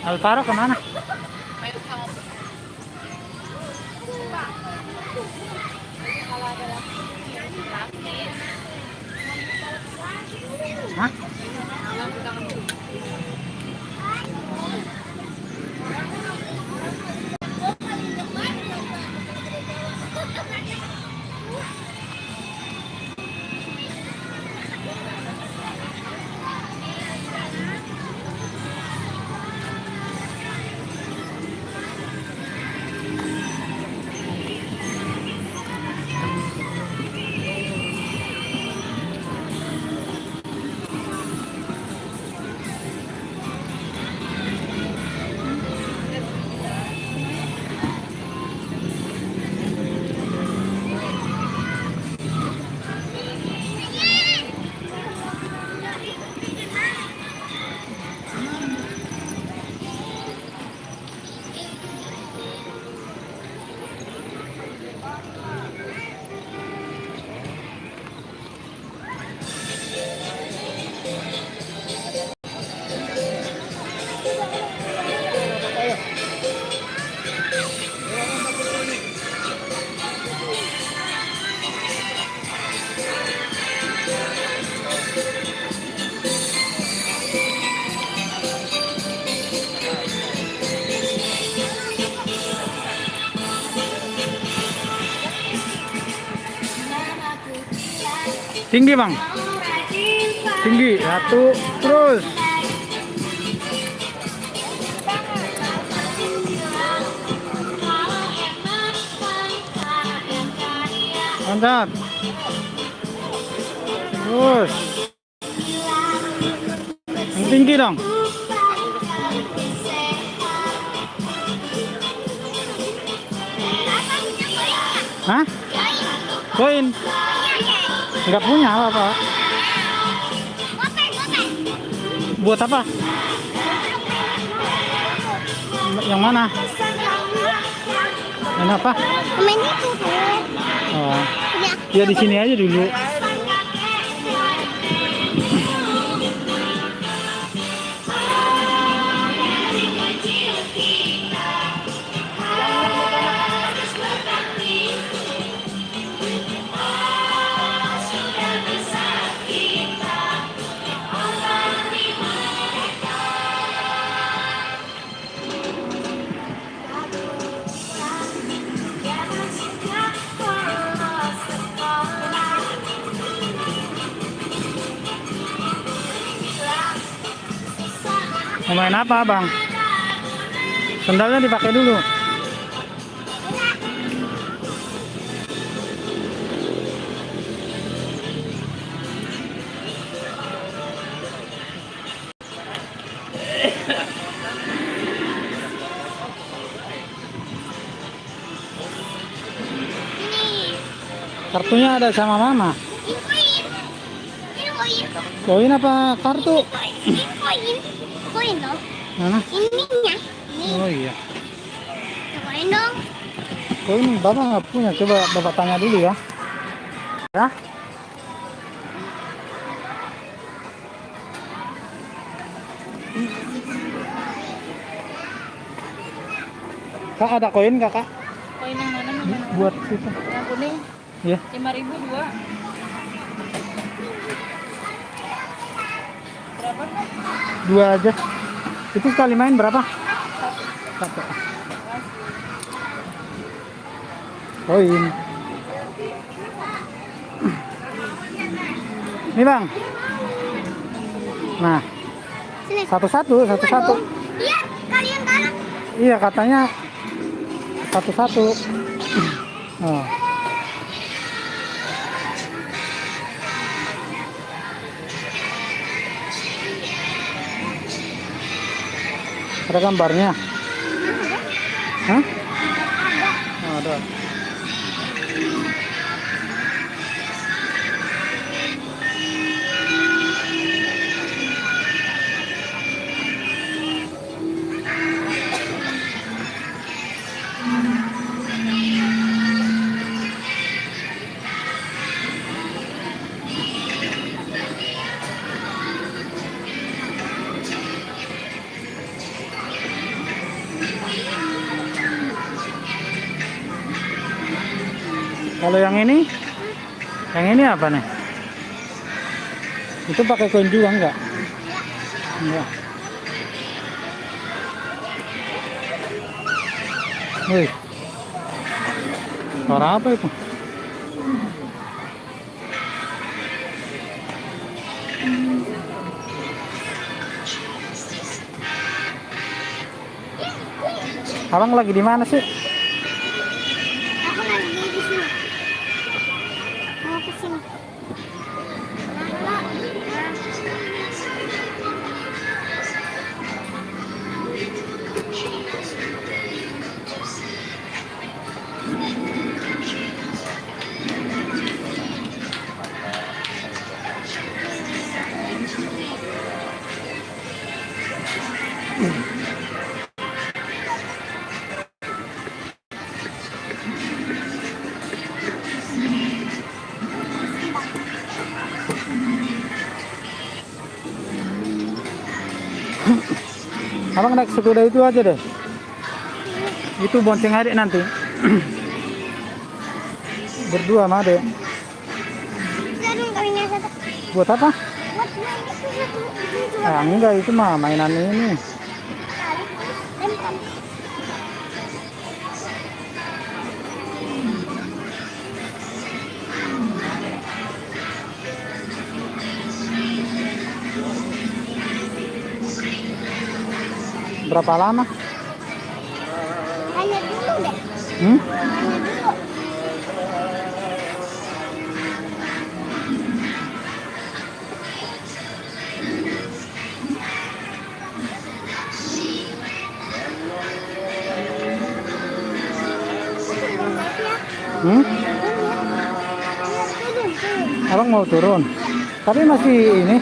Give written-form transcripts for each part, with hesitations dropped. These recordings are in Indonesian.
Alvaro kemana? Hah? Tinggi bang, tinggi satu terus. Mantap. Terus. Yang tinggi dong. Hah? Koin? Enggak punya apa-apa. Buat apa? Yang mana? Yang apa? Main itu tuh. Oh. Ya di sini aja dulu. Mau main apa bang? Sendalnya dipakai dulu. Kartunya ada sama mama. Koin apa kartu? Koin dong. Mana? Ininya. Oh iya. Koin dong. Koin bapak nggak punya. Coba bapak tanya dulu ya. Ya. Kak ada koin kakak? Koin yang mana? Buat itu. Yang kuning. Ya. 5.000 dua. Berapa? Dua aja. Itu sekali main berapa? Satu. Koin. Nih bang. Nah. Sini. Satu-satu. Iya, kalian kalah. Iya katanya satu-satu. Oh. Ada gambarnya? Hah? Oh, ada. Kalau yang ini apa nih? Itu pakai koin juga enggak? Enggak. Wih. Suara apa itu? Abang lagi di mana sih? Aku lagi di sini. Mau ke sini. Abang naik sepeda itu aja deh. Itu bonceng adik nanti. Berdua sama adik. Bisa dong koinnya satu. Buat apa? Buat main itu satu. Ah, enggak, itu mah mainan ini. Tarik terus lempar. Berapa lama? Hanya dulu deh. Hmm? Hanya dulu. Hmm? Turun. Abang mau turun. Tapi masih ini.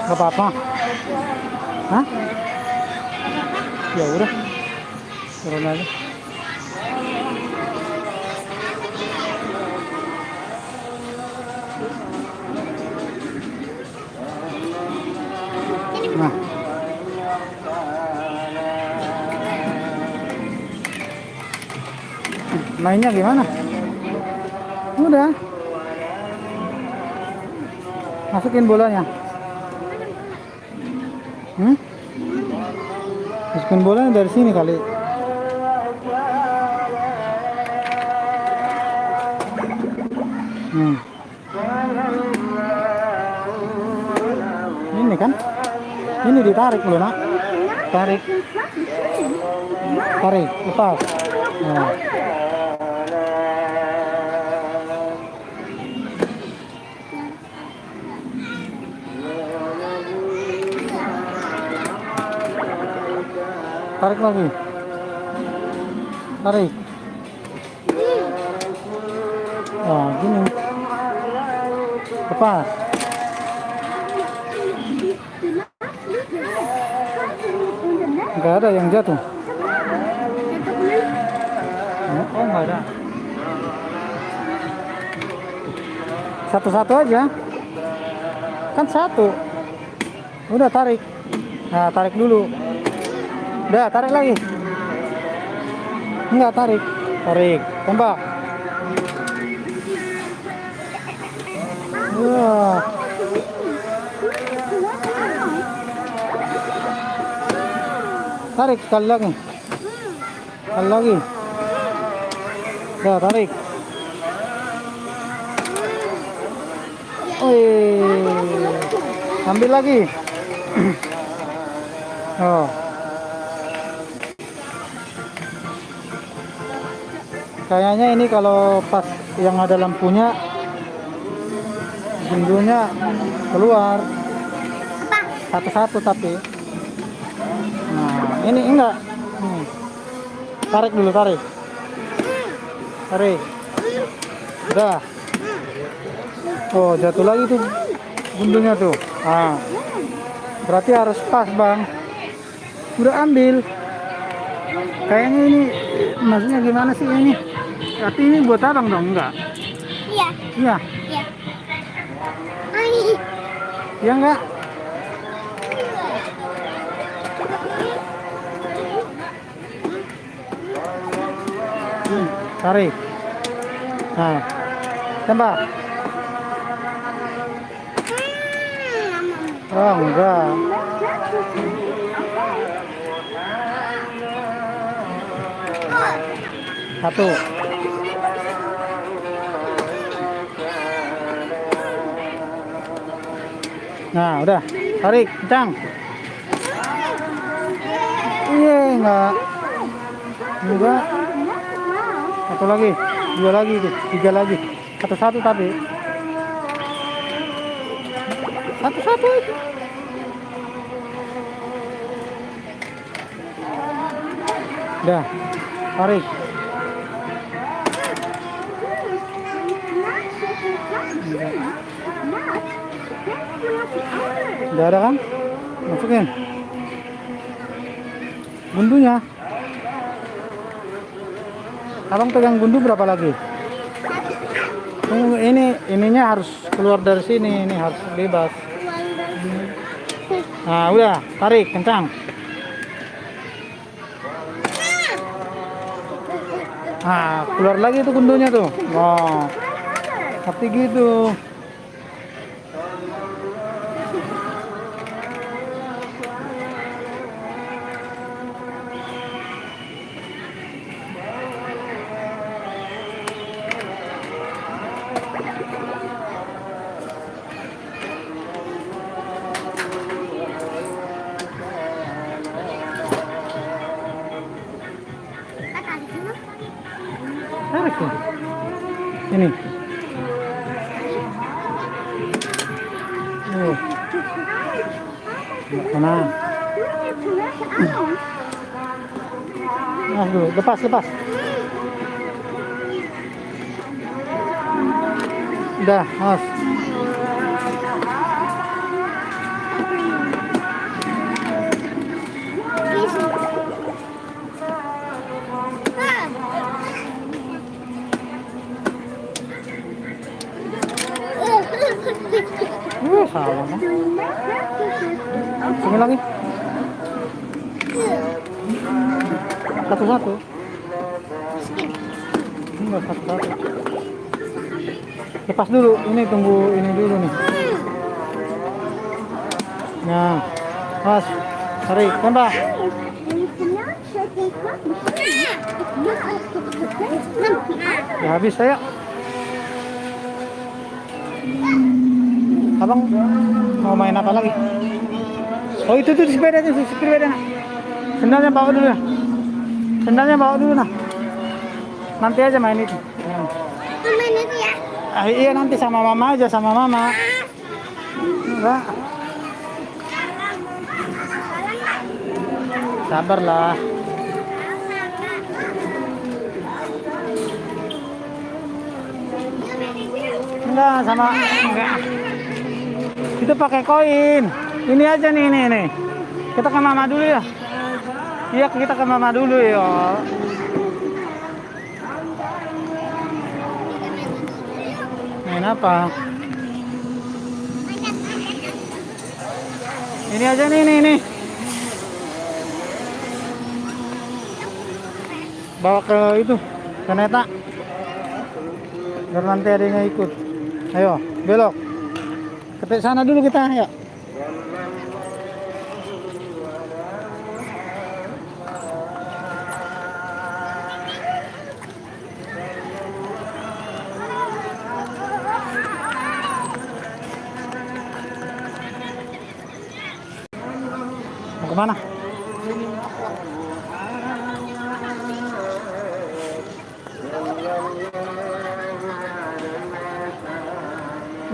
Gak apa-apa. Hah? Ya udah. Turun aja. Nah. Mainnya gimana? Udah. Masukin bolanya. Hmm? Masukin bolanya dari sini kali. Hmm. Ini kan? Ini ditarik dulu, nak. Tarik. Tarik, lepas. Nah. Tarik lagi. Tarik. Oh, gini. Lepas. Enggak ada yang jatuh. Oh, enggak ada. Satu-satu aja. Kan satu. Udah tarik. Nah, tarik dulu. Udah, tarik lagi. Enggak, tarik. Tarik. Tembak. Wah. Tarik sekali lagi. Sekali lagi. Udah, tarik. Ambil lagi. Oh. Kayaknya ini kalau pas yang ada lampunya, gundunya keluar satu-satu tapi. Nah, ini enggak. Tarik dulu, tarik. Tarik. Udah. Oh, jatuh lagi tuh gundunya tuh. Ah. Berarti harus pas, Bang. Udah ambil. Kayaknya ini maksudnya gimana sih ini? Tapi ini buat abang dong, enggak? Iya. Iya. Iya. Iya enggak? Tarik. Nah, tambah. Oh, enggak. Satu. Nah, udah. Tarik, kencang. Iya, enggak. Enggak. Satu lagi, dua lagi, tiga lagi. Satu-satu tapi. Satu-satu aja. Udah, tarik. Udah ada kan? Masukin. Gundunya. Abang pegang gundu berapa lagi? Ininya harus keluar dari sini, ini harus bebas. Nah, udah, tarik kencang. Nah, keluar lagi tuh gundunya tuh. Wow. Tapi gitu. Tarik tuh. Ini. Mana? Nah, dulu. Lepas. Udah, mas. Salah kan? Sini lagi. Satu-satu. Enggak satu-satu. Lepas dulu, ini tunggu ini dulu nih. Nah, mas, tarik, tembak. Ya habis saya. Abang mau main apa lagi? Oh itu tuh sepeda. Sendalnya bawa dulu ya. Nah. Nanti aja main itu. Main itu ya. Iya nanti sama mama aja, sama mama. Enggak. Sabarlah. Enggak. Itu pakai koin. Ini aja nih, ini. Kita ke mama dulu ya. Iya, kita ke mama dulu ya. Main apa? Ini aja nih, ini. Bawa ke itu, ke Neta. Biar nanti adanya ikut. Ayo, belok. Ke sana dulu kita, ya. Mau kemana?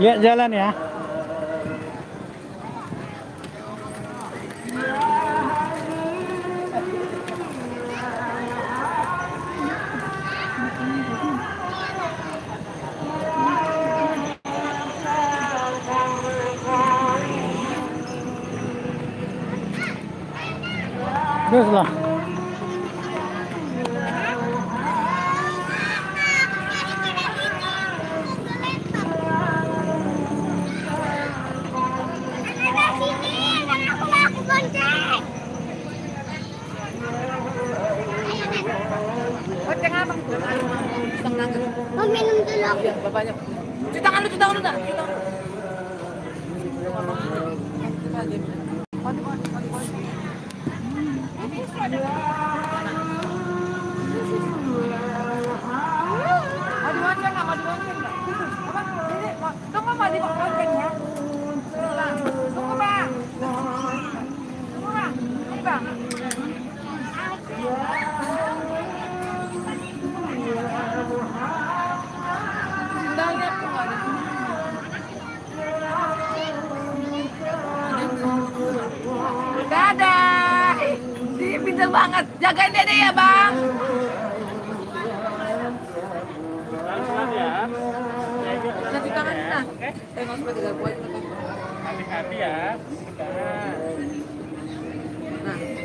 Ya, jalan ya. Terus lah. Goceng abang. Mau minum dulu aku. Iya, bapaknya. Cuci tangan lu, cuci tangan lu dah. Cuci tangan lu. Mandi, mandi, mandi, mandi. Mandi wajan nggak? Mandi wajan nggak? Apa? Ini, tunggu mandi wajan ya. Tunggu bang. Tunggu bang. Tunggu bang. Sendalnya tuh nggak ada. Dadah. Dia pintar banget. Jagain dede ya bang. Nanti tangan nah. Tengok sebagai gak buat. Hati-hati ya. Nah.